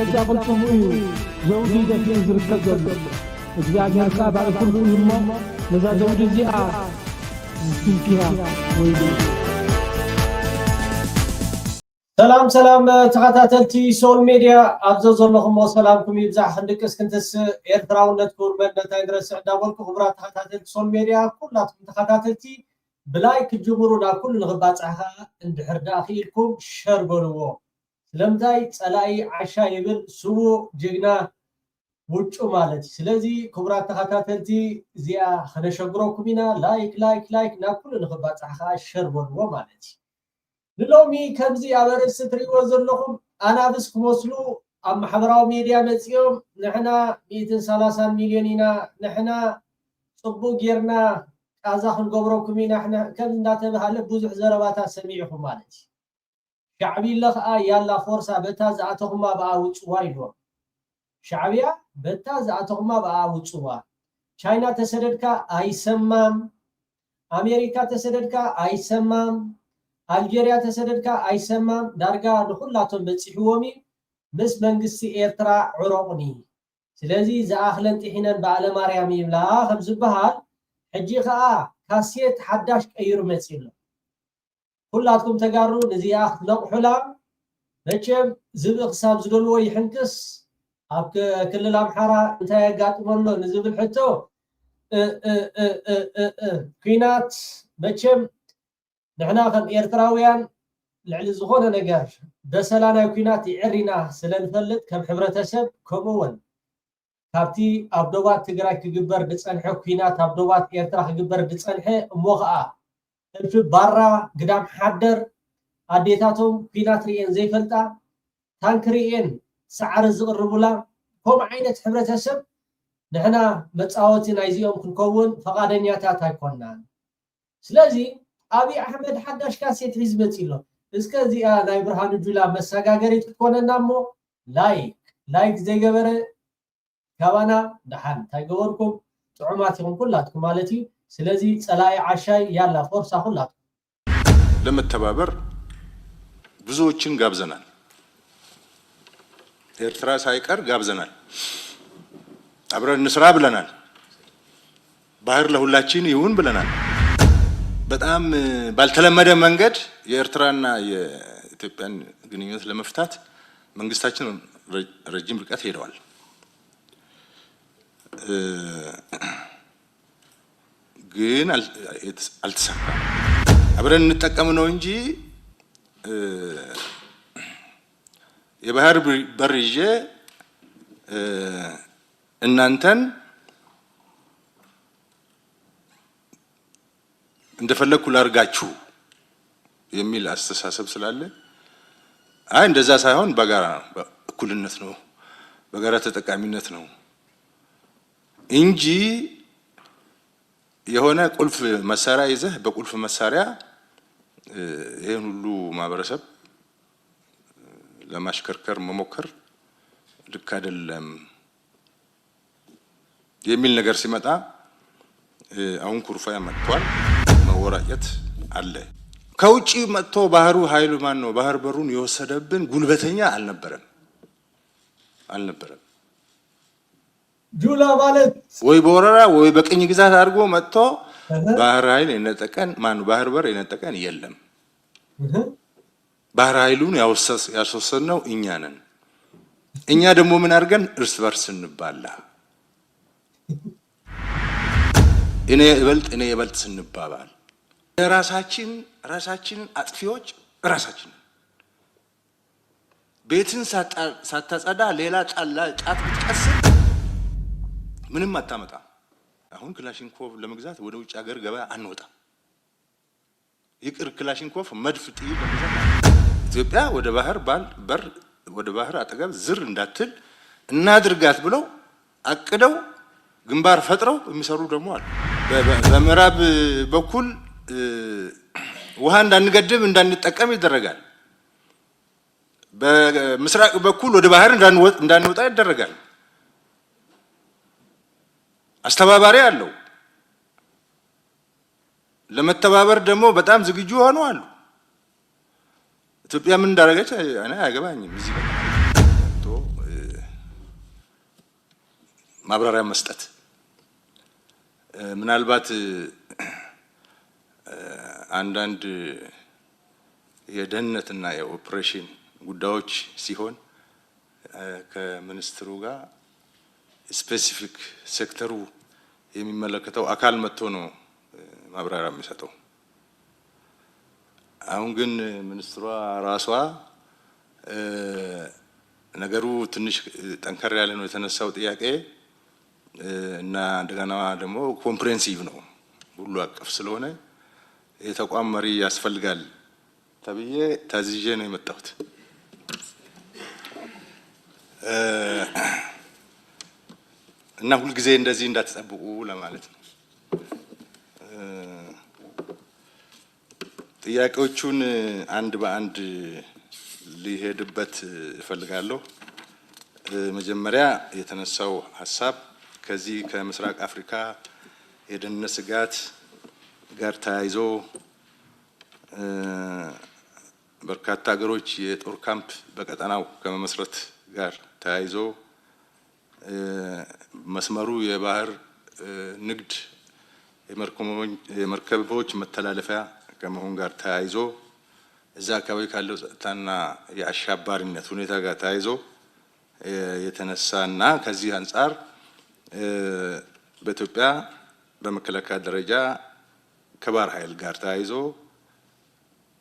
ብደጋ ቁልጥሙ እዩ ዘውዲ ደፊኡ ዝርከብ ዘሎ እግዚአብሔር ከዓ ባዕሉ እሞ ነዛ ዘውዲ እዚኣ ዝትንኪያ ወይ ሰላም ተኸታተልቲ ሶል ሚድያ ኣብዞ ዘለኹም ሰላምኩም ይብዛሕ ክንድቅስ ክንትስ ኤርትራውነት ኩርመነት ኣይንረስዕ ዳበልኩ ክቡራት ተኸታተልቲ ሶል ሚድያ ኩላትኩም ተኸታተልቲ ብላይ ክጅምሩ ናብ ኩሉ ንኽባፅሕ ከዓ እንድሕር ዳ ክኢልኩም ሸር በልዎ ስለምንታይ ፀላኢ ዓሻ ይብል ስቡ ጅግና ውጩ ማለት ስለዚ ክቡራት ተኸታተልቲ እዚኣ ክነሸግረኩም ኢና ላይክ ናብ ኩሉ ንኽባፅሕ ከዓ ሸር በልዎ ማለት እዩ ንሎሚ ከምዚ ኣበርስ ትሪእዎ ዘለኹም ኣናብስ ክመስሉ ኣብ ማሕበራዊ ሚድያ መፅኦም ንሕና 130 ሚልዮን ኢና ንሕና ፅቡቅ ጌርና ቃዛ ክንገብረኩም ኢና ከም እንዳተባሃለ ብዙሕ ዘረባታት ሰሚዕኹም ማለት እዩ ሻዕቢያ ከዓ ያላ ፎርሳ በታ ዝኣተኹማ በኣ ውፅዋ ኢሎም ሻዕቢያ በታ ዝኣተኹማ በኣ ውፅዋ ቻይና ተሰደድካ ኣይሰማም ኣሜሪካ ተሰደድካ ኣይሰማም አልጄሪያ ተሰደድካ አይሰማም ዳርጋ ንኹላቶም በፂሕዎም ምስ መንግስቲ ኤርትራ ዕሮቅኒ ስለዚ ዝኣኽለን ጥሒነን ባዕለ ማርያም ይብላ ከም ዝበሃል ሕጂ ከዓ ካሴት ሓዳሽ ቀይሩ መፂሉ ኩላትኩም ተጋሩ ነዚኣ ክትነቕሑላ መቸም ዝብእ ክሳብ ዝደልዎ ይሕንክስ ኣብ ክልል ኣምሓራ እንታይ ያጋጥመሎ ንዝብል ሕቶ ኩናት መቸም نحنا كم إيرتراويان لعل زخونة نجار بسلانا يكينات عرينا سلن فلت كم حبرتسب كمون كابتي أبدوات تجرا كجبر بتسنحه كينات أبدوات إيرترا كجبر بتسنحه موقعة في برا قدام حدر أديتاتهم كينات ريين زي فلتا تانكريين سعر الزغربولا هم عينة حبرتسب نحنا متعاوتين عايزيهم كنكون فقادنياتات هيكوننا سلازي أبي أحمد حداش كاسيت حزبتي له إسكازي ناي برهان جولا مساقاقريت كوننا نامو لايك زي قبرة كوانا دحان تايقوركم تعماتكم كلاتكم مالتي سلازي سلاي عشاي يالا فرصة كلاتكم لما التبابر بزوجين قابزنال إرترا سايكر قابزنال عبر النسراب لنال باهر لهولاتشين يون بلنال በጣም ባልተለመደ መንገድ የኤርትራና የኢትዮጵያን ግንኙነት ለመፍታት መንግስታችን ረጅም ርቀት ሄደዋል ግን አልተሳካም አብረን እንጠቀም ነው እንጂ የባህር በር ይዤ እናንተን እንደፈለኩ ላርጋችሁ የሚል አስተሳሰብ ስላለ አይ እንደዛ ሳይሆን በጋራ እኩልነት ነው በጋራ ተጠቃሚነት ነው እንጂ የሆነ ቁልፍ መሳሪያ ይዘህ በቁልፍ መሳሪያ ይሄን ሁሉ ማህበረሰብ ለማሽከርከር መሞከር ልክ አይደለም የሚል ነገር ሲመጣ አሁን ኩርፋ ያመጣዋል ወራየት አለ ከውጪ መጥቶ ባህሩ ኃይሉ ማን ነው ባህር በሩን የወሰደብን ጉልበተኛ አልነበረም ጁላ ማለት ወይ በወረራ ወይ በቅኝ ግዛት አድርጎ መጥቶ ባህር ኃይል የነጠቀን ማን ባህር በር የነጠቀን የለም ባህር ኃይሉን ያስወሰድነው እኛ ነን እኛ ደግሞ ምን አድርገን እርስ በርስ እንባላ እኔ ይበልጥ ስንባባል ራሳችንን አጥፊዎች ራሳችን ቤትን ሳታጸዳ ሌላ ጫት ብትቀስር ምንም አታመጣ አሁን ክላሽንኮቭ ለመግዛት ወደ ውጭ ሀገር ገበያ አንወጣ ይቅር ክላሽንኮቭ መድፍ ጥይት ለመግዛት ኢትዮጵያ ወደ ባህር በር ወደ ባህር አጠገብ ዝር እንዳትል እናድርጋት ብለው አቅደው ግንባር ፈጥረው የሚሰሩ ደግሞ አሉ በምዕራብ በኩል ውሃ እንዳንገድብ እንዳንጠቀም ይደረጋል በምስራቅ በኩል ወደ ባህር እንዳንወጣ ይደረጋል አስተባባሪ አለው ለመተባበር ደግሞ በጣም ዝግጁ ሆነው አሉ ኢትዮጵያ ምን እንዳደረገች እኔ አያገባኝም እዚህ ማብራሪያ መስጠት ምናልባት አንዳንድ የደህንነትና የኦፕሬሽን ጉዳዮች ሲሆን ከሚኒስትሩ ጋር ስፔሲፊክ ሴክተሩ የሚመለከተው አካል መጥቶ ነው ማብራሪያ የሚሰጠው። አሁን ግን ሚኒስትሯ ራሷ ነገሩ ትንሽ ጠንከር ያለ ነው የተነሳው ጥያቄ እና እንደገና ደግሞ ኮምፕሬሄንሲቭ ነው ሁሉ አቀፍ ስለሆነ የተቋም መሪ ያስፈልጋል ተብዬ ታዝዤ ነው የመጣሁት። እና ሁሉ ጊዜ እንደዚህ እንዳትጠብቁ ለማለት ነው። ጥያቄዎቹን አንድ በአንድ ሊሄድበት እፈልጋለሁ። መጀመሪያ የተነሳው ሀሳብ ከዚህ ከምስራቅ አፍሪካ የደህንነት ስጋት ጋር ተያይዞ በርካታ ሀገሮች የጦር ካምፕ በቀጠናው ከመመስረት ጋር ተያይዞ መስመሩ የባህር ንግድ የመርከቦች መተላለፊያ ከመሆን ጋር ተያይዞ እዛ አካባቢ ካለው ጸጥታና የአሻባሪነት ሁኔታ ጋር ተያይዞ የተነሳና ከዚህ አንፃር በኢትዮጵያ በመከላከያ ደረጃ ከባህር ኃይል ጋር ተያይዞ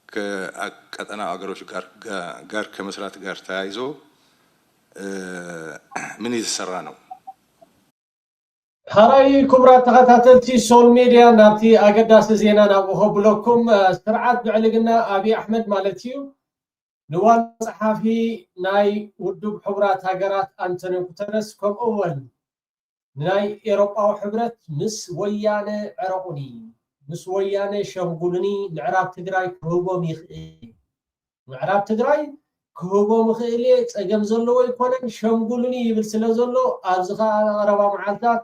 ከቀጠናው ሀገሮች ጋር ከመስራት ጋር ተያይዞ ምን እየተሰራ ነው? ሓራይ ክቡራት ተኸታተልቲ ሶል ሚድያ ናብቲ ኣገዳሲ ዜና ናብኡ ብለኩም ስርዓት ብዕልግና አብይ አሕመድ ማለት እዩ ንዋና ጸሓፊ ናይ ውድብ ሕቡራት ሃገራት አንቶኒዮ ጉተረስ ከምኡ እውን ናይ ኤሮጳዊ ሕብረት ምስ ወያነ ዕረቁኒ ምስ ወያነ ሸምጉልኒ ምዕራብ ትግራይ ክህቦም ይኽእል ምዕራብ ትግራይ ክህቦም ይኽእል ፀገም ዘለዎ ይኮነን ሸምጉልኒ ይብል ስለ ዘሎ ኣብዚ ቀረባ መዓልታት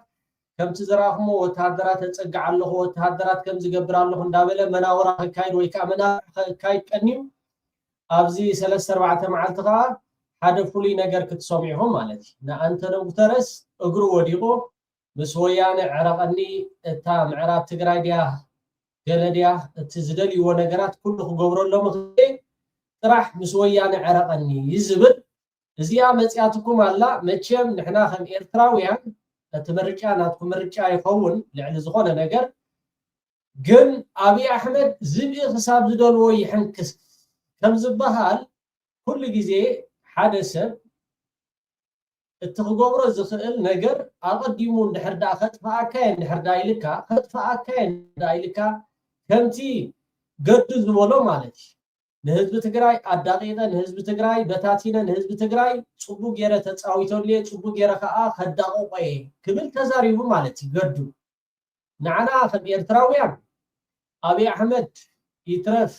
ከምቲ ዝራኽሞ ወተሃደራት ተጸግዓ ኣለኹ ወተሃደራት ከም ዝገብር ኣለኹ እንዳበለ መናወራ ክካይድ ወይ ከዓ መናወራ ክካይድ ቀኒዩ ኣብዚ 3-4 መዓልቲ ከዓ ሓደ ፍሉይ ነገር ክትሰምዑ ማለት እዩ ንአንቶኒዮ ጉተረስ እግሩ ወዲቑ ምስ ወያነ ዕረቀኒ እታ ምዕራብ ትግራይ ድያ ገለድያ እቲ ዝደልይዎ ነገራት ኩሉ ክገብረሎም ይኽእል ጥራሕ ምስ ወያነ ዕረቀኒ ይዝብል እዚኣ መፅያትኩም ኣላ መቸም ንሕና ከም ኤርትራውያን እቲ ምርጫ ናትኩም ምርጫ ይኸውን ልዕሊ ዝኾነ ነገር ግን አብይ አሕመድ ዝብኢ ክሳብ ዝደልዎ ይሕንክስ ከም ዝበሃል ኩሉ ግዜ ሓደ ሰብ እቲ ክገብሮ ዝኽእል ነገር ኣቐዲሙ እንድሕር ዳኣ ከጥፍኣካ እንድሕር ዳ ኢልካ ከጥፍኣካ እንድሕር ኢልካ ከምቲ ገዱ ዝበሎ ማለት እዩ ንህዝቢ ትግራይ ኣዳቂቀ ንህዝቢ ትግራይ በታቲነ ንህዝቢ ትግራይ ጽቡቅ ገይረ ተጻዊቶልየ ጽቡቅ ገይረ ከዓ ከዳቆቆየ ክብል ተዛሪቡ ማለት እዩ ገዱ ንዓና ከም ኤርትራውያን አብይ አሕመድ ይትረፍ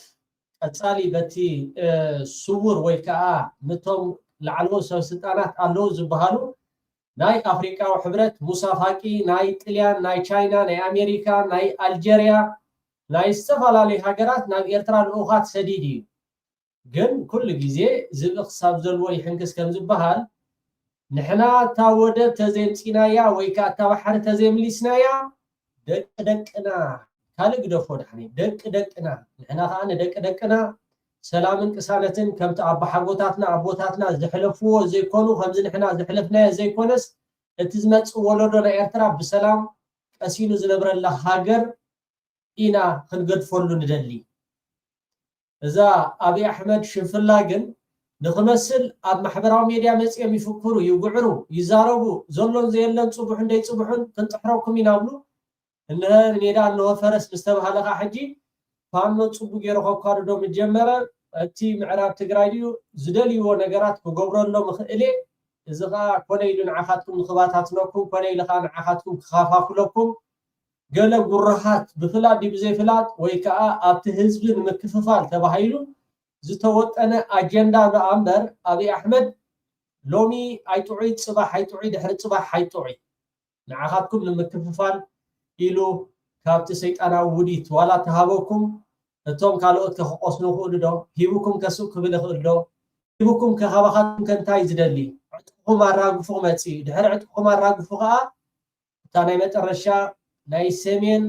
ቀጻሊ በቲ ስውር ወይ ከዓ ነቶም ላዕለዎ ሰበስልጣናት ኣለዉ ዝበሃሉ ናይ አፍሪካዊ ሕብረት ሙሳ ፋቂ ናይ ጣልያን ናይ ቻይና ናይ አሜሪካ ናይ አልጄሪያ ናይ ዝተፈላለዩ ሃገራት ናብ ኤርትራ ልኡኻት ሰዲድ እዩ ግን ኩሉ ግዜ ዝብኢ ክሳብ ዘለዎ ይሕንክስ ከም ዝበሃል ንሕና እታ ወደብ ተዘይምፂናያ ወይ ከዓ እታ ባሕሪ ተዘይምሊስናያ ደቂ ደቅና ካልእ ግደፎ ድሕሪ ደቂ ደቅና ንሕና ከዓ ንደቂ ደቅና ሰላምን ቅሳነትን ከምቲ ኣባ ሓጎታትና ኣቦታትና ዝሕለፍዎ ዘይኮኑ ከምዚ ንሕና ዝሕለፍናዮ ዘይኮነስ እቲ ዝመፅእ ወለዶ ናይ ኤርትራ ብሰላም ቀሲኑ ዝነብረላ ሃገር ኢና ክንገድፈሉ ንደሊ እዛ አብይ አሕመድ ሽንፍላ ግን ንኽመስል ኣብ ማሕበራዊ ሚድያ መፅኦም ይፍክሩ ይጉዕሩ ይዛረቡ ዘሎን ዘየለን ፅቡሕ እንደይ ፅቡሕን ክንጥሕረኩም ይናብሉ እንህ ሜዳ ኣለዎ ፈረስ ምስተባሃለካ ሕጂ ፋኖ ፅቡቅ ገይሩ ከኳድዶም ጀመረ እቲ ምዕራብ ትግራይ ድዩ ዝደልይዎ ነገራት ክገብረሎም ይኽእል እዚ ከዓ ኮነ ኢሉ ንዓኻትኩም ንኽባታትነኩም ኮነ ኢሉ ከዓ ንዓኻትኩም ክኸፋፍለኩም ገለ ጉርሃት ብፍላጥ ብዘይፍላጥ ወይ ከዓ ኣብቲ ህዝቢ ንምክፍፋል ተባሂሉ ዝተወጠነ አጀንዳ እምበር አብይ አሕመድ ሎሚ ኣይጥዑይ ፅባሕ ኣይጥዑይ ድሕሪ ፅባሕ ኣይጥዑይ ንዓኻትኩም ንምክፍፋል ኢሉ ካብቲ ሰይጣናዊ ውዲት ዋላ ተሃበኩም እቶም ካልኦት ክቆስኑ ይኽእሉ ዶ ሂቡኩም ከሱብ ክብል ይኽእል ዶ ሂቡኩም ከኻባኻትኩም ከንታይ ዝደሊ ዕጥቁኩም ኣራግፉ መፂ ድሕሪ ዕጥቁኩም ኣራግፉ ከዓ ታናይ መጨረሻ ናይ ሰሜን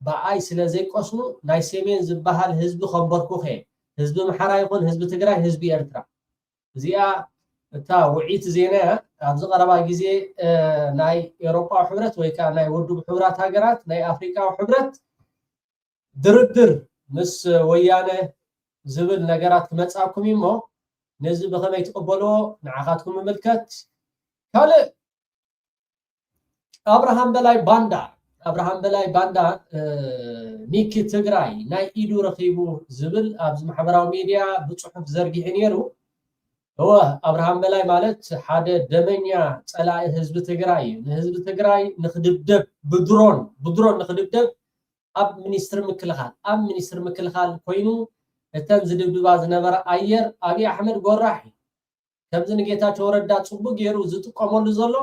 በአይ ስለዘይ ቆስኑ ናይ ሰሜን ዝበሃል ህዝቢ ከምበርኩ ህዝቢ ምሓራ ይኹን ህዝቢ ትግራይ ህዝቢ ኤርትራ እዚኣ እታ ውዒት ዜና ኣብዚ ቀረባ ግዜ ናይ ኤውሮፓ ሕብረት ወይ ከዓ ናይ ውድብ ሕብራት ሃገራት ናይ አፍሪካ ሕብረት ድርድር ምስ ወያነ ዝብል ነገራት ክመጻኩም እሞ ነዚ ብኸመይ ትቀበልዎ ንዓኻትኩም ምልከት ካልእ አብርሃም በላይ ባንዳ ኒክ ትግራይ ናይ ኢዱ ረኺቡ ዝብል ኣብዚ ማሕበራዊ ሚድያ ብጽሑፍ ዘርጊሕ ነይሩ هو أبراهام بلاي مالت حدا دمنيا صلاء حزب تግራይ ንህዝቢ ትግራይ ንኽድብደብ ብድሮን ንኽድብደብ ኣብ ሚኒስትር ምክልኻል ኮይኑ እተን ዝድብድባ ዝነበረ ኣየር ኣብይ ኣሕመድ ጎራሒ ከምዚ ንጌታቸው ረዳ ጽቡቅ ገይሩ ዝጥቀመሉ ዘሎ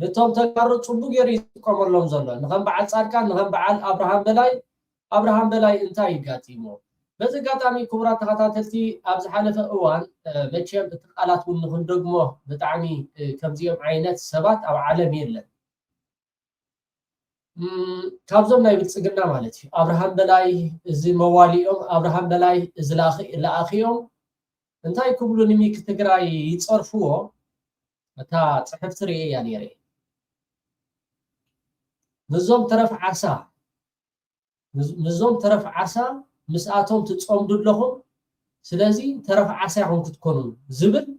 ነቶም ተጋሩ ጽቡቅ ገይሩ ዝጥቀመሎም ዘሎ ንኸም በዓል ጻድቃን ንኸም በዓል አብርሃም በላይ እንታይ ይጋጥሞ በዚ ጋጣሚ ክቡራት ተኸታተልቲ ኣብዚ ሓለፈ እዋን መቸም እቲ ቃላት እውን ንኽንደግሞ ብጣዕሚ ከምዚኦም ዓይነት ሰባት ኣብ ዓለም የለን ካብዞም ናይ ብልጽግና ማለት እዩ አብርሃም በላይ እዚ መዋሊኦም አብርሃም በላይ እዚ ለኣኺዮም እንታይ ክብሉ ንሚክ ትግራይ ይጸርፍዎ እታ ጽሕፍቲ ርእያ ነይረ ንዞም ተረፍ ዓሳ مساتهم تصوم دلهم سلازي ترف عساهم كتكونوا زبل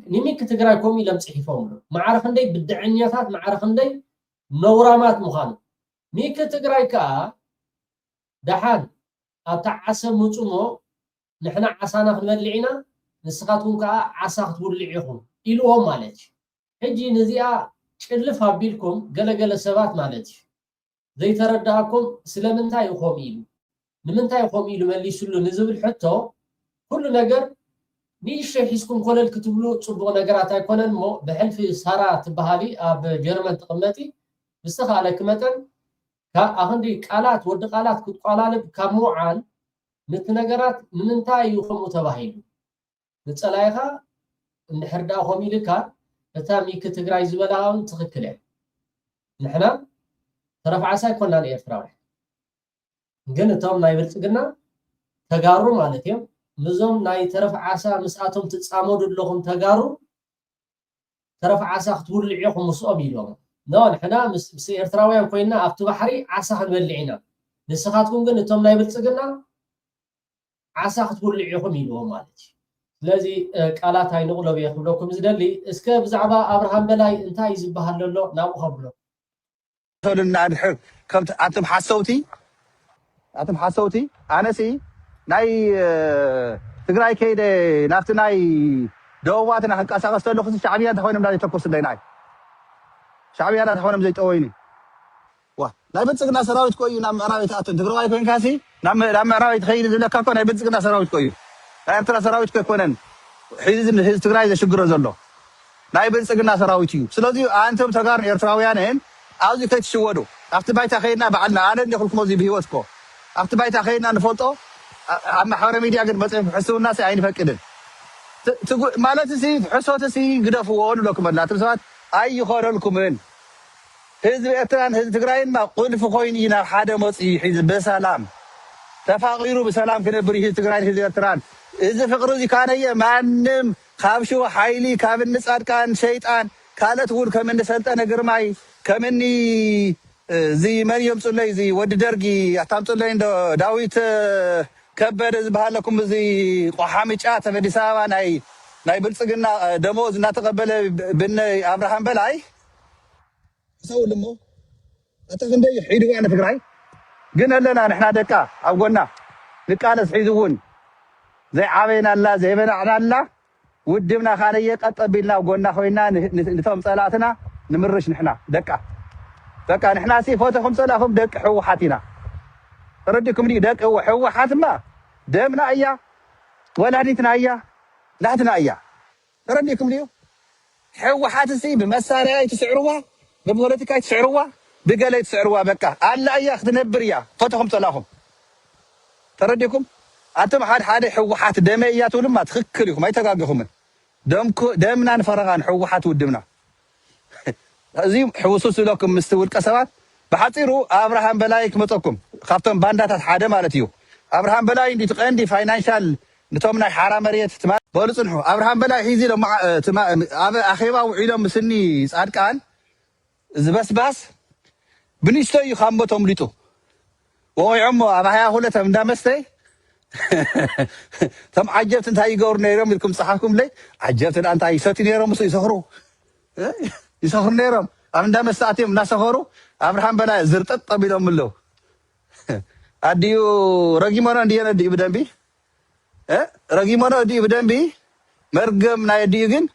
نميك تقرايكم يلم صحيفهم معرف ندي بالدعنيات معرف ندي نورامات مخان ميك تقرايكا دحان ابتاع عسى مصمو نحنا عسانا خنبلعينا نسخاتكم كا عسا تبلعيهم إلوهم مالك حجي نزيا تشلف هابيلكم قلقل سبات مالك زي ترداكم سلامنتا يخوم إلو ንምንታይ ይቆም ኢሉ መልሱሉ ንዝብል ሕቶ ኩሉ ነገር ንሽሒስኩም ኮለል ክትብሉ ጽቡቕ ነገራት ኣይኮነን ሞ ብሕልፊ ሳራ ትበሃሊ ኣብ ጀርመን ተቐመጢ ብዝተኻለ ክመጠን ኣኽንዲ ቃላት ወዲ ቃላት ክትቋላልብ ካብ ምውዓል ነቲ ነገራት ንምንታይ ይቆሙ ተባሂሉ ንጸላይኻ እንድሕርዳ ኾም ኢልካ እታ ሚክ ትግራይ ዝበላውን ትኽክል እያ ንሕና ተረፍዓሳ ይኮናን ኤርትራዊ ግን እቶም ናይ ብልጽግና ተጋሩ ማለት እዮም ምዞም ናይ ተረፍ ዓሳ ምስኣቶም ትጻመዱ ኣለኹም ተጋሩ ተረፍ ዓሳ ክትብልዕኹም ምስኦም ኢሎም ኖ ንሕና ምስ ኤርትራውያን ኮይና ኣብቲ ባሕሪ ዓሳ ክንበልዕ ኢና ንስኻትኩም ግን እቶም ናይ ብልጽግና ዓሳ ክትብልዕኹም ኢሎም ማለት እዩ ስለዚ ቃላት ኣይንቕሎብ እየ ክብለኩም ዝደሊ እስከ ብዛዕባ አብርሃም በላይ እንታይ ዝበሃል ዘሎ ናብኡ ከብሎ ተልና ድሕር ከምቲ أتم حسوتي أنا سي ناي تقرأي كيد نفط ناي دواتنا حق أساس تلو خص شعبية تخوينهم داري تكوس الليناي شعبية لا تخوينهم زي تويني واه ناي بتسقنا سراوي تكوي نام راوي تأتن تقرأي كوين كاسي نام راوي تخيل زي كاكو ناي بتسقنا سراوي تكوي ناي ترى سراوي تكوي كونن حيز تقرأي زي شجرة زلو ناي بتسقنا سراوي تيو سلودي أنتم تقارن إرتراويانين عاوزي كيت شوودو أفتي بايت أخينا بعدنا أنا اللي خلكم زي بهيوتكو أفتي بايت أخينا نفوتو أما حوار ميديا قد بس حسوا الناس عين فكدن تقول ما لا تسي حسوا تسي قدفون لكم لا تبصات أي خير لكم من حزب إتران حزب تقرأين ما قل فخوينينا حدا مصي حزب بسلام تفاقيرو بسلام كنبري حزب تقرأين حزب إتران إذا فقروا ذي كان هي معنم خابشو حيلي كابن نسأل كان شيطان كانت تقول كمن نسألت أنا قرماي كمني زي مريم صلي زي ود درجي أحتام صلي داويت كبر بهالكم زي قحامي شات في دساوا ناي بلصقنا دموز نتقبل بن أبراهام بلاي سووا لمو أتفندي حيدوا أنا تقرأي قلنا لنا نحن دكا أو قلنا نكالس حيدون زي عامينا الله زي بنعنا الله ودمنا خانية قد قبلنا وقلنا خوينا نتهم صلاتنا نمرش نحنا دكا دكا نحنا سي فوتهم صلاهم دك حوحاتنا ردكم لي دك حوحات ما دمنا أيا ولا هديتنا أيا لا هدنا أيا ردكم لي حوحات سي بمسارة تسعروها ببوليتيكا تسعروها بقالي تسعروها بكا ألا أيا أخذ نبريا فوتهم صلاهم تردكم أنتم حد حوحات دميات ولما تخكلكم ما يتقاقهم دمنا نفرغان حوحات ودمنا أزي حوسوس لكم مستوى الكسبات بحطيرو أبراهام بلاي كمتكم خافتم باندات حدا مالتيو أبراهام بلاي دي تقندي فاينانشال نتومنا حرام مريت تما بولصنحو أبراهام بلاي هيزي لو مع تما أخيبا وعيلهم مسني صادقان زبس بنيستو يخامبتهم ليتو وي عمو أبايا هولتهم دامستي تم عجبت انت يقور نيرم لكم صحاكم لي عجبت انت يسوتي نيرم يسخروا يسخر نيرم أم دام الساعتين ناس سخروا أبراهام بلا زرتت طبيلهم ملو أديو رجيمنا دينا دي بدنبي رجيمنا دي بدنبي مرجم ناي ديجن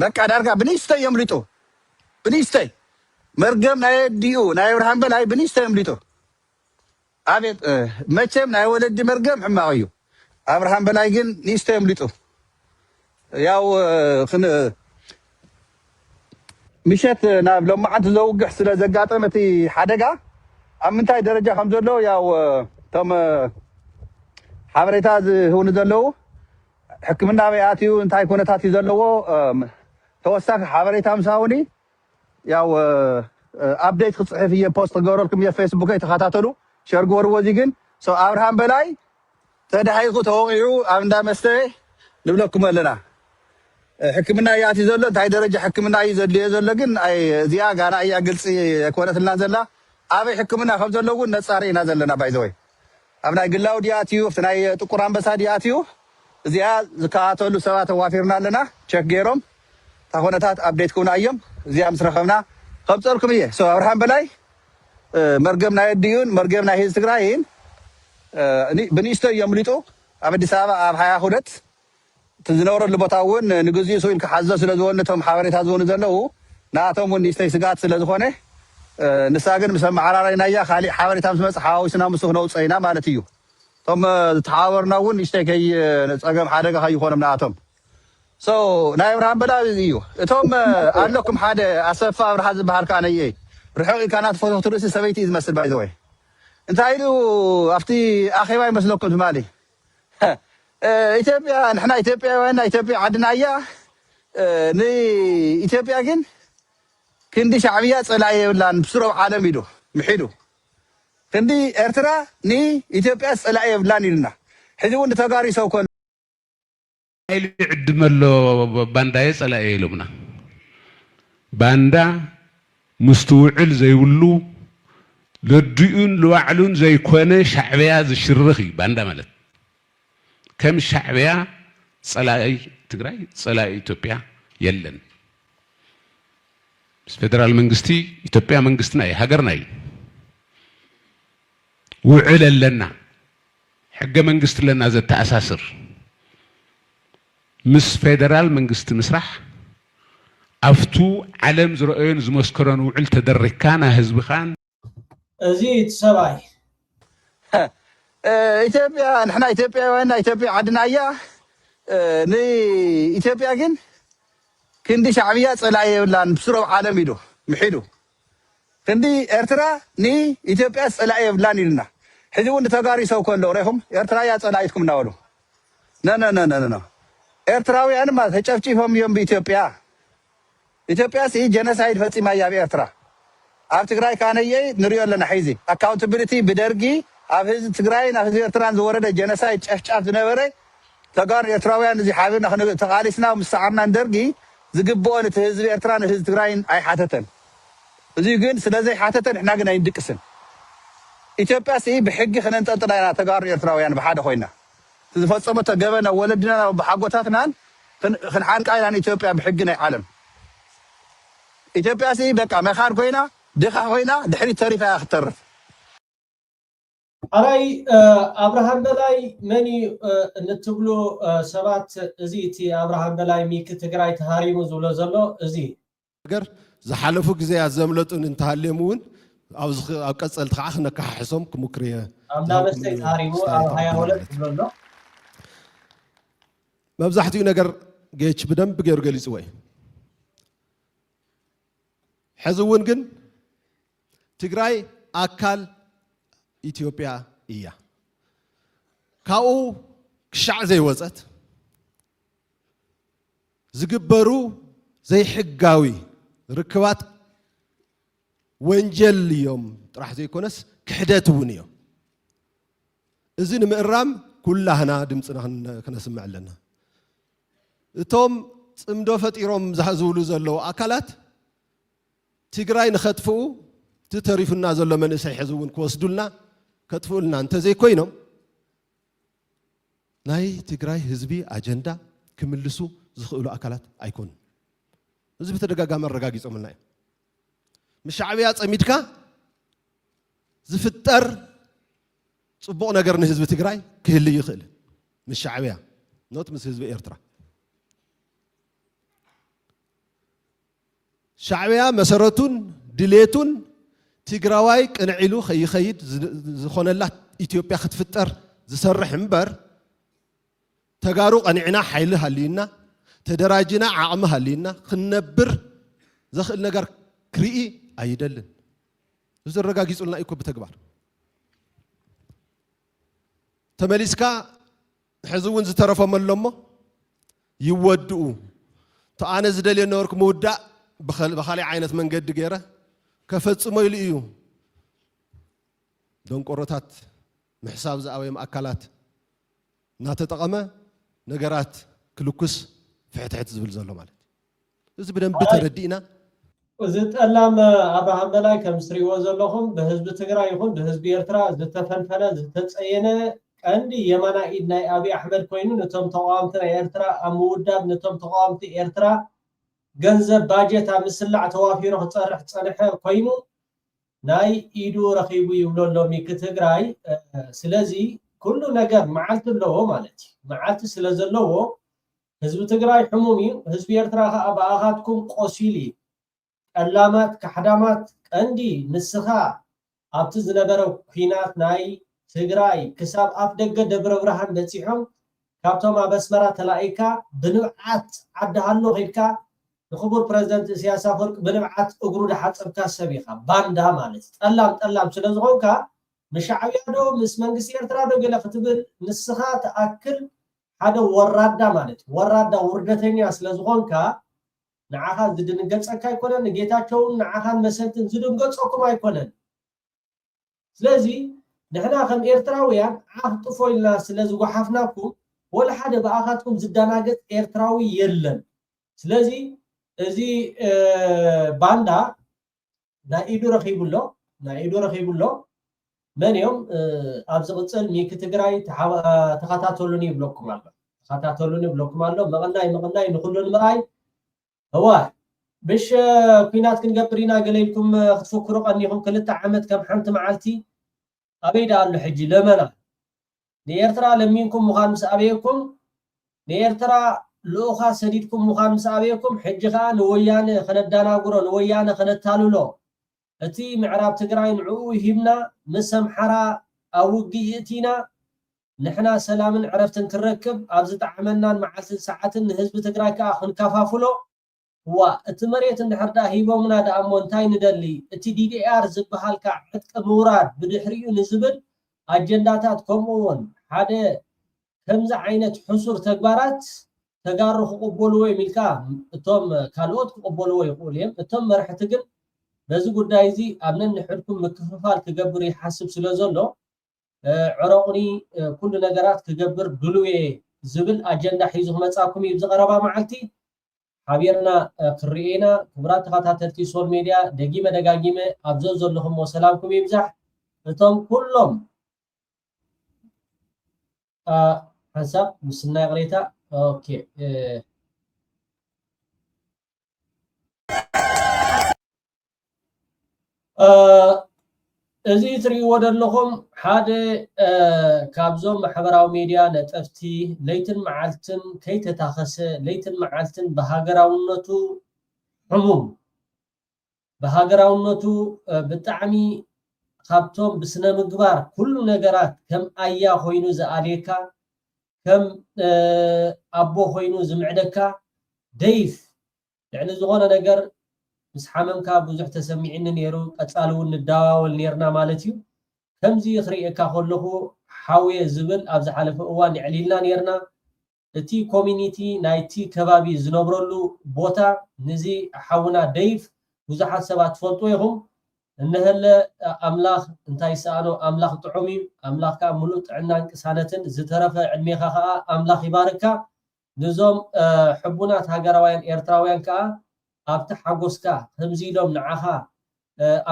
بكا داركا بنيستي يمليتو بنيستي مرجم ناي ديو ناي أبراهام بلا بنيستي يمليتو أبيت متشم ناي ولد مرجم حماقيو أبراهام بلا يجن نيستي يمليتو ياو خن مشت ناب لما عاد زوج حسنا زقاطة متي حدقة أم انتهي درجة خمسة له ياو تم حبريتاز هو نزلوا حكمنا بياتيو انتهي كونت هاتي زلوا توساك حبريتا مساوني ياو أبديت صحفية بوست قرركم يا فيسبوك يتخاطروا شرقوا روزيجن سو أبراهام بلاي تدحيقو توقعوا أم دامستي نبلوكم لنا حكمنا ياتي زلوا انتهي درجة حكمنا يزلي زلوا جن أي زيا قانا أي أقلسي كونت النازلة أبي حكمنا خمسة لوجو نصاري نازلنا بايزوي أبنا قلاو دياتيو فتناي تقران بس دياتيو زيا زكاتو لو سبات وافيرنا لنا تشيك جيروم تاخونتات أبديت كونا أيام زيا مسرخمنا خمسة لكم إيه سو أبراهام بلاي مرجمنا يديون مرجمنا هي استقراين بنيستو يمليتو أبدي سابا أب حياة خدت تزنور اللي بتاون نجزي سوين كحزة سلزونتهم حواريت هزون زلوا ناتهم ونيستي سقات سلزخونه نساقن مسمى عرارينا يا خالي حواري تامس مس حاوسنا مسخنا وصينا مالتيو ثم تحاورنا ون يشتكي نصقم حدقه هاي يخونم ناتهم سو ناي ابراهام بلا يو ثم قالكم حدا اسفا ابراهام بحال كان اي رحوي كانت فوتو ترسي سبيتي يمثل باي ذا واي انت هايلو افتي اخي واي مسلكم مالي ኢትዮጵያ ንሕና ኢትዮጵያውያን ኢትዮጵያ ዓድና እያ ኢትዮጵያ ግን ክንዲ ሻዕብያ ፀላኢ የብላን ብስሩዕ ዓለም ኢሉ ምሒዱ ክንዲ ኤርትራ ኢትዮጵያ ፀላኢ የብላን ኢልና ሕዚ እውን ተጋሪሶ ኮን ኢሉ ይዕድመሎ ባንዳየ ፀላኢ ኢሉምና ባንዳ ምስትውዕል ዘይብሉ ለድኡን ለዋዕሉን ዘይኮነ ሻዕብያ ዝሽርኽ እዩ ባንዳ ማለት كم شعبية صلاة تجري صلاة إثيوبيا يلن بس فدرال منجستي إثيوبيا منجستنا هجرنا وعلى لنا حق منجست لنا ذات أساسر مس فدرال منجست مسرح أفتو علم زرقين زمسكران وعل تدركانا هزب خان زيد سبعي ኢትዮጵያ ንሕና ኢትዮጵያውያን ኢትዮጵያ ዓድና እያ ኢትዮጵያ ግን ክንዲ ሻዕብያ ፀላኢ የብላን ብስሩዕ ዓለም ኢሉ ምሒዱ ክንዲ ኤርትራ ኢትዮጵያ ፀላኢ የብላን ኢሉና ሕዚ እውን ተጋሪሶ ከሎ ሪኢኹም ኤርትራ እያ ፀላኢትኩም እናበሉ ነ ኤርትራውያን ማለት ተጨፍጪፎም እዮም ብኢትዮጵያ ኢትዮጵያ ጀነሳይድ ፈፂማ እያ ብኤርትራ ኣብ ትግራይ ካነየ ንሪኦ ኣለና ሕዚ ኣካውንታብሊቲ ብደርጊ ኣብ ህዝቢ ትግራይን ኣብ ህዝቢ ኤርትራን ዝወረደ ጀነሳይድ ጨፍጫፍ ዝነበረ ተጋሩ ኤርትራውያን እዚ ሓቢርና ተቃሊስና ምሳዓርና ደርጊ ዝግብኦ ነቲ ህዝቢ ኤርትራን ህዝቢ ትግራይን ኣይሓተተን እዚ ግን ስለዘይ ሓተተን ንሕና ግን ኣይንድቅስን ኢትዮጵያ ብሕጊ ክነንጠልጥላ ኢና ተጋሩ ኤርትራውያን ብሓደ ኮይና ዝፈፀመቶ ገበና ወለድና ብሓጎታትናን ክንሓንቃ ኢና ኢትዮጵያ ብሕጊ ናይ ዓለም ኢትዮጵያ በቃ መኻን ኮይና ድኻ ኮይና ድሕሪት ተሪፋ እያ ክትተርፍ أراي أبراهام بلاي مني نتبلو سبات زيتي أبراهام بلاي ميك تجراي تهاريمو زولو زلو زي. أجر زحلفوك زي الزملتون انتهلمون أو قصل تخاخنا كحسهم كمكريه. أمنا بس تهاريمو هيا ولد زلو. مبزحتي نجر جيتش بدم بجر جليس وين. حزوون جن تجراي أكل ኢትዮጵያ እያ ካኡ ክሻዕ ዘይወፀት ዝግበሩ ዘይሕጋዊ ርክባት ወንጀል እዮም ጥራሕ ዘይኮነስ ክሕደት እውን እዮም እዚ ንምእራም ኩላህና ድምፅና ክነስምዕ ኣለና እቶም ጽምዶ ፈጢሮም ዝብሉ ዘለዉ ኣካላት ትግራይ ንኸጥፍኡ ተተሪፉና ዘሎ መንእሰይ ሕዚ እውን ክወስዱልና ከጥፍኡልና እንተዘይኮይኖም ናይ ትግራይ ህዝቢ ኣጀንዳ ክምልሱ ዝኽእሉ ኣካላት ኣይኮኑን እዚ ብተደጋጋሚ ኣረጋጊፆምልና እዮም ምሻዕብያ ፀሚድካ ዝፍጠር ጽቡቕ ነገር ንህዝቢ ትግራይ ክህሊ ይኽእል ምሻዕብያ ኖት ምስ ህዝቢ ኤርትራ ሻዕብያ መሰረቱን ድሌቱን ትግራዋይ ቅንዒሉ ከይኸይድ ዝኾነላ ኢትዮጵያ ክትፍጠር ዝሰርሕ እምበር ተጋሩ ቀኒዕና ሓይሊ ሃልዩና ተደራጅና ዓቕሚ ሃልዩና ክንነብር ዘኽእል ነገር ክርኢ ኣይደልን እዚ ረጋጊጹልና እኮ ብተግባር ተመሊስካ ሕዚ እውን ዝተረፈም ኣሎ እሞ ይወድኡ ተኣነ ዝደልየ ነበርኩ ምውዳእ بخالي عينت من قد جيره كفت ميليو دون قرطات محساب زاوية أكلات ناتتقمة نجارات كلوكس فتحت زبل زلوا مالت إذا بدنا بتردينا وزت ألام أبراهام بلاي كمسري وزلهم بحزب تجرا يكون بحزب يرترا زت فنفنا زت تسعينا عندي يمنا إدنا أبي أحمد كوينو نتوم توامتنا يرترا أمودا نتوم توامت يرترا ገንዘብ ባጀት ምስላዕ ተዋፊሩ ክጸርሕ ጸንሐ ኮይኑ ናይ ኢዱ ረኺቡ ይብሎሎም ትግራይ ስለዚ ኩሉ ነገር መዓልቲ ኣለዎ ማለት መዓልቲ ስለዘለዎ ህዝቢ ትግራይ ሕሙም እዩ ህዝቢ ኤርትራ ከዓ በኣኻትኩም ቆሲሊ ቀላማት ካሕዳማት ቀንዲ ንስኻ ኣብቲ ዝነበረ ኩናት ናይ ትግራይ ክሳብ ኣፍ ደገ ደብረ ብርሃን በፂሖም ካብቶም ኣብ ኣስመራ ተላኢካ ብንብዓት ዓድሃሎ ኺድካ الخبر بريزيدنت سياسة فرق بنبعت أجرود حتى سبيخة باندا مالت طلام سلازغونكا مش عيادو مس منجس يرترا دو قال فتبر نسخات أكل هذا ورادا مالت ورادا وردتني سلازغونكا نعها زدن قلص أكاي كونن نجيتاچو نعها مسنتن زدن قلص أكما يكونن سلازي نحنا خم إيرتراويان عهطفو إلا سلازغو حفناكم ولا حدا بأخاتكم زداناقت إيرتراوي يلن سلازي እዚ ባንዳ ናኢዱ ረኺቡሎ መን እዮም ኣብ ዝቕፅል ሚክ ትግራይ ተኸታተሉኒ ይብለኩም ኣሎ መቐናይ ንኹሉ ንምርኣይ ህዋ ብሽ ኩናት ክንገብር ኢና ገለይልኩም ክትፍክሩ ቀኒኹም 2 ዓመት ከም ሓንቲ መዓልቲ ኣበይዳ ኣሎ ሕጂ ለመና ንኤርትራ ለሚንኩም ምዃን ምስ ኣበየኩም ንኤርትራ لوخا سديدكم مخان مسابيكم حجخا نويان خنداناغرو نويان خنتالولو اتي معراب تግራይ ንعو يهبنا مسمحرا اوغيتينا نحنا سلامن عرفتن كنركب ابز طعمنا معلتن ساعتن حزب تግራይ كا خنكفافلو هو اتمريت اندحردا هيبومنا دا امونتاي ندلي اتي دي دي ار زبحالكا عتق موراد بدحريو نزبل اجنداتات كومون حدا كمز عينت حصور تግባራት ተጋሩ ክቅበሉ ወይ ሚልካ እቶም ካልኦት ክቅበሉ ወይ ይቆልየም እቶም መርሕቲ ግን በዚ ጉዳይ እዚ ኣብነን ንሕድኩም ምክፍፋል ክገብር ይሓስብ ስለዘሎ ዕረቁኒ ኩሉ ነገራት ክገብር ድልዌ ዝብል ኣጀንዳ ሒዙ ክመጻኩም እዩ ዝቀረባ መዓልቲ ሓቢርና ክርኤና ክብራት ተኸታተልቲ ሶል ሜድያ ደጋጊመ ኣብዞ ዘለኹም ሰላምኩም ይብዛሕ እቶም ኩሎም حسب مسنا غريتا اوكي እዚ ትሪእዎ ዘለኹም ሓደ ካብዞም ማሕበራዊ ሚድያ ነጠፍቲ ለይትን መዓልትን ከይተታኸሰ ለይትን መዓልትን በሃገራውነቱ ሕሙም በሃገራውነቱ ብጣዕሚ ካብቶም ብስነ ምግባር ኩሉ ነገራት ከም ኣያ ኮይኑ ዝኣሌካ ከም ኣቦ ኮይኑ ዝምዕደካ ደይፍ يعني زغونه ነገር ምስ ሓመምካ ብዙሕ ተሰሚዕኒ ነይሩ ቀጻልውን ንዳዋወል ነርና ማለት እዩ ከምዚ ይኽሪእካ ከለኹ ሓውየ ዝብል ኣብ ዝሓለፈ እዋን ይዕሊልና ነርና እቲ ኮሚኒቲ ናይቲ ከባቢ ዝነብረሉ ቦታ ንዚ ሓውና ደይፍ ብዙሓት ሰባት ትፈልጡ ኢኹም እንህለ ኣምላኽ እንታይ ሰኣኖ ኣምላኽ ጥዑም እዩ ኣምላኽካ ሙሉእ ጥዕናን ቅሳነትን ዝተረፈ ዕድሜኻ ከዓ ኣምላኽ ይባርካ ንዞም ሕቡናት ሃገራውያን ኤርትራውያን ከዓ ኣብቲ ሓጎስካ ከምዚ ኢሎም ንዓኻ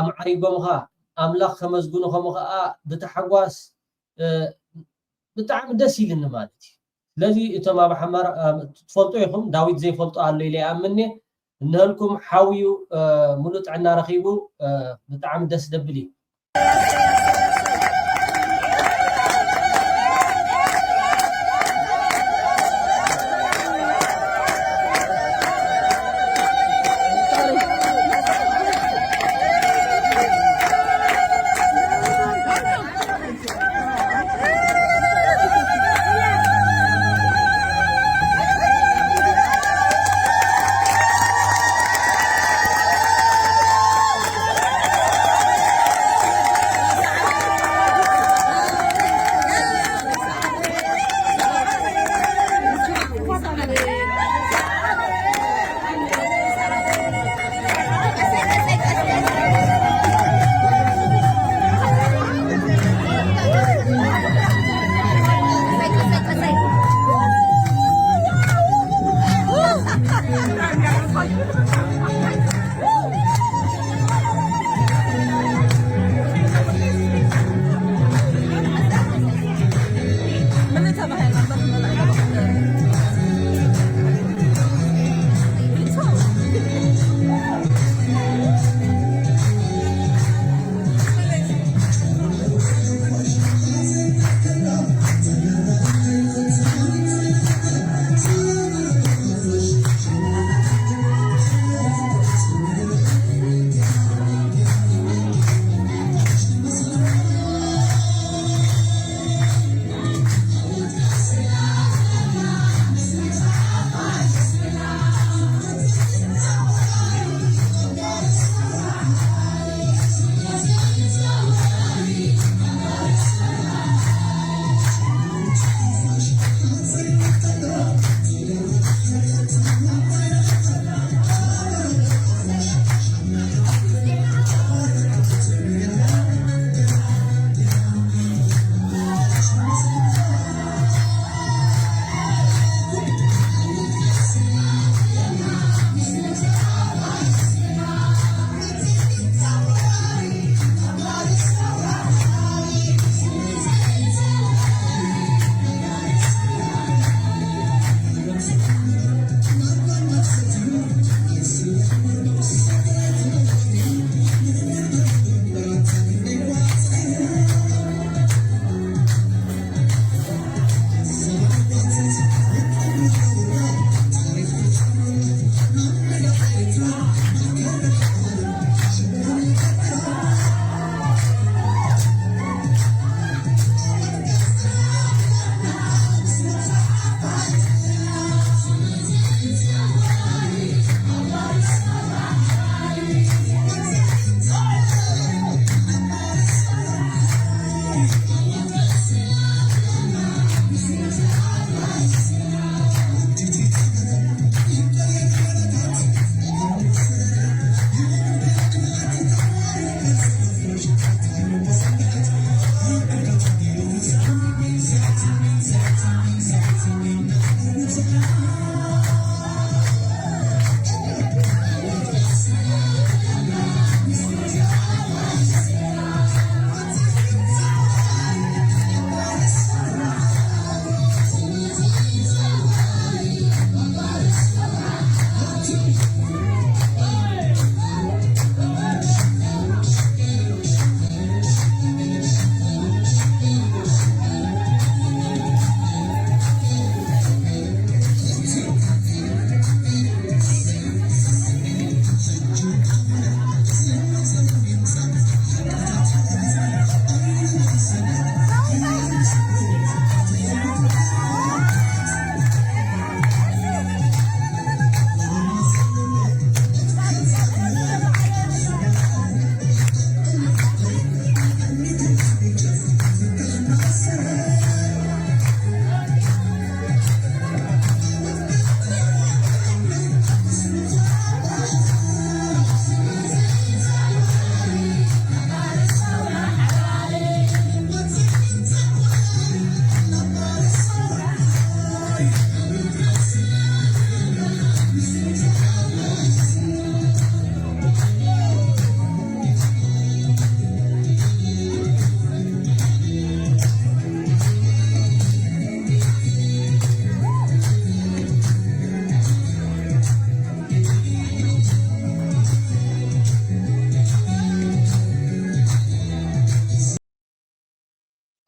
ኣምዓሪጎምኻ ኣምላኽ ከመዝግኑ ከምኡ ከዓ ብተሓጓስ ብጣዕሚ ደስ ኢልኒ ማለት እዩ ስለዚ እቶም ኣብ ሓመር ትፈልጡ ኢኹም ዳዊት ዘይፈልጡ ኣሎ ኢለ ይኣምን እንህልኩም ሓዊዩ ሙሉእ ጥዕና ረኺቡ ብጣዕሚ ደስ ደብል እዩ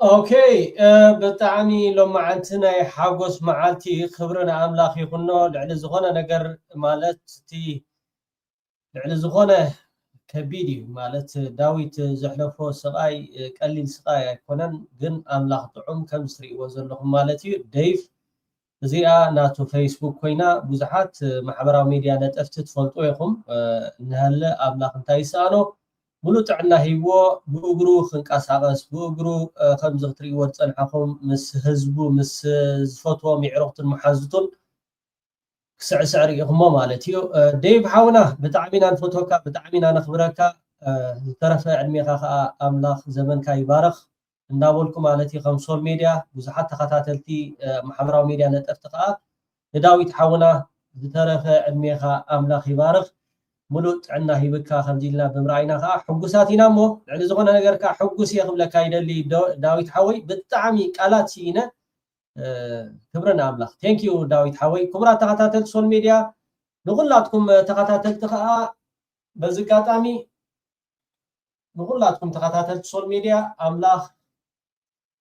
اوكي بتعمي لما عنتنا حاجوس معالتي خبرنا املاخي كنا لعل زغونه نجر مالت تي لعل زغونه كبيدي مالت داويت زحلفو سقاي قليل سقاي يكونن جن املاخ طعم كم سري وزلهم مالتي ديف زيا ناتو فيسبوك كوينا بزحات محبراو ميديا نتفت تفلطو يخم نهله املاخ انتاي سانو ملوت عنا هيو بوغرو خنقاساقس بوغرو كم زغتري ورصنحكم مس حزبو مس زفوتو ميعرقتن محازتون سعري يخمو مالتيو ديف حاونا بتعمينا نفوتوكا بتعمينا نخبركا طرف علميخا املاخ زمن كاي بارخ እንዳወልኩም ማለቲ ከምሶል ሚዲያ ብዙሓት ተኸታተልቲ ማሕበራዊ ሚዲያ ነጠፍትኻ ንዳዊት ሓውና ዝተረፈ ዕድሜኻ ኣምላኽ ይባርኽ ሙሉእ ጥዕና ሂብካ ከምዚልና ብምርኣይና ከዓ ሕጉሳት ኢና እሞ ልዕሊ ዝኾነ ነገርካ ሕጉስ እየ ክብለካ ይደሊ ዳዊት ሓወይ ብጣዕሚ ቃላት ሲኢነ ክብረና ኣምላኽ ቴንክ ዩ ዳዊት ሓወይ ክቡራት ተኸታተልቲ ሶል ሚድያ ንኩላትኩም ተኸታተልቲ ከዓ በዚ ኣጋጣሚ ንኩላትኩም ተኸታተልቲ ሶል ሚድያ ኣምላኽ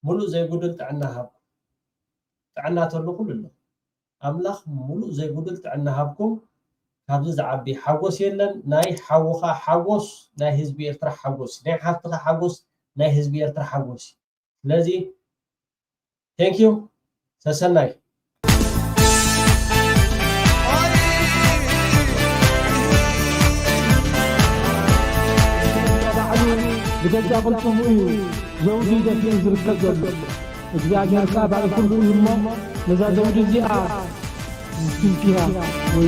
ሙሉእ ዘይጉድል ጥዕና ሃብ ጥዕና ተሉ ኩሉ ኣምላኽ ሙሉእ ዘይጉድል ጥዕና ሃብኩም ካብዚ ዝዓቢ ሓጎስ የለን ናይ ሓውኻ ሓጎስ ናይ ህዝቢ ኤርትራ ሓጎስ ናይ ሓፍትኻ ሓጎስ ናይ ህዝቢ ኤርትራ ሓጎስ ስለዚ ቴንክ ዩ ተሰናይ بجد قلتم ايه زوجي ده في زركة جد እግዚአብሔር ቃል ባለ ሁሉ ይሞ ለዛ ዘውጅ እዚኣ ትንኪያ ወይ